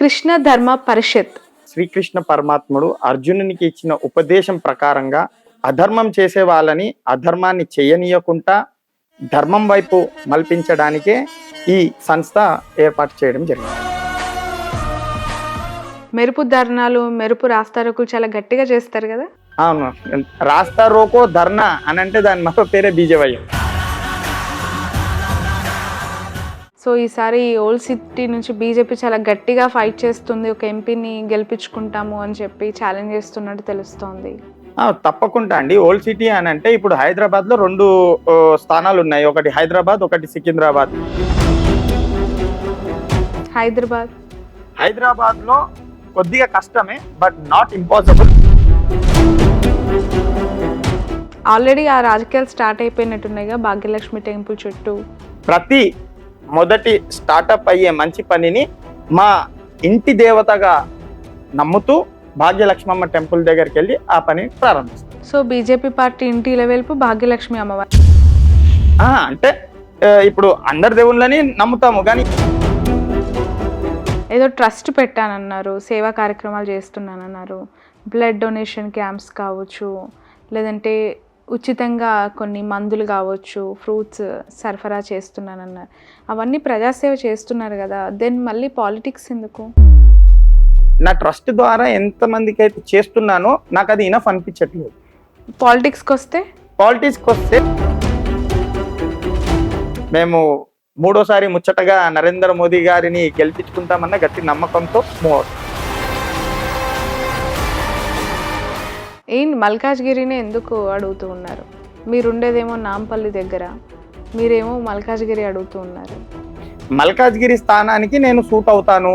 కృష్ణ ధర్మ పరిషత్. శ్రీకృష్ణ పరమాత్ముడు అర్జునునికి ఇచ్చిన ఉపదేశం ప్రకారంగా అధర్మం చేసే వాళ్ళని అధర్మాన్ని చేయనీయకుండా ధర్మం వైపు మల్పించడానికే ఈ సంస్థ ఏర్పాటు చేయడం జరిగింది. మెరుపు ధర్నాలు, మెరుపు రాస్తారోకులు చాలా గట్టిగా చేస్తారు కదా. అవును, రాస్తా రోకో ధర్నా అని అంటే దాని మరో పేరే బీజేవై. సో ఈసారి ఓల్డ్ సిటీ నుంచి బీజేపీ చాలా గట్టిగా ఫైట్ చేస్తుంది, ఒక ఎంపీని గెలిపించుకుంటాము అని చెప్పి ఛాలెంజ్ చేస్తున్నట్టు తెలుస్తోంది. తప్పకుండా అండి. ఓల్డ్ సిటీ అని అంటే ఇప్పుడు హైదరాబాద్ లో 2 స్థానాలు ఉన్నాయి, ఒకటి హైదరాబాద్, ఒకటి సికింద్రాబాద్. హైదరాబాద్ లో కొద్దిగా కష్టమే, బట్ నాట్ ఇంపాసిబుల్. ఆల్రెడీ ఆ రాజకీయాలు స్టార్ట్ అయిపోయినట్టున్నాయిగా భాగ్యలక్ష్మి టెంపుల్ చుట్టూ. ప్రతి మొదటి స్టార్టప్ అయ్యే మంచి పనిని మా ఇంటి దేవతగా నమ్ముతూ భాగ్యలక్ష్మమ్మ టెంపుల్ దగ్గరికి వెళ్ళి ఆ పని ప్రారంభిస్తాం. సో బీజేపీ పార్టీ ఇంటి లెవెల్పు భాగ్యలక్ష్మి అమ్మవారు అంటే ఇప్పుడు అందరి దేవుళ్ళని నమ్ముతాము, కానీ ఏదో ట్రస్ట్ పెట్టానన్నారు, సేవా కార్యక్రమాలు చేస్తున్నానన్నారు, బ్లడ్ డొనేషన్ క్యాంప్స్ కావచ్చు, లేదంటే ఉచితంగా కొన్ని మందులు కావచ్చు, ఫ్రూట్స్ సరఫరా చేస్తున్నానన్నారు. అవన్నీ ప్రజాసేవ చేస్తున్నారు కదా, దెన్ మళ్ళీ పాలిటిక్స్ ఎందుకు? నా ట్రస్ట్ ద్వారా ఎంతమందికి అయితే చేస్తున్నానో నాకు అది ఇనఫ్ అనిపించట్లేదు. పాలిటిక్స్కి వస్తే మేము 3వ సారి ముచ్చటగా నరేంద్ర మోదీ గారిని గెలిపించుకుంటామన్న గట్టి నమ్మకంతో మూవ్ అవుతాం. ఏంటి మల్కాజ్గిరిని ఎందుకు అడుగుతూ ఉన్నారు? మీరుండేదేమో నాంపల్లి దగ్గర, మీరేమో మల్కాజ్గిరి అడుగుతూ ఉన్నారు. మల్కాజ్గిరి స్థానానికి నేను సూట్ అవుతాను.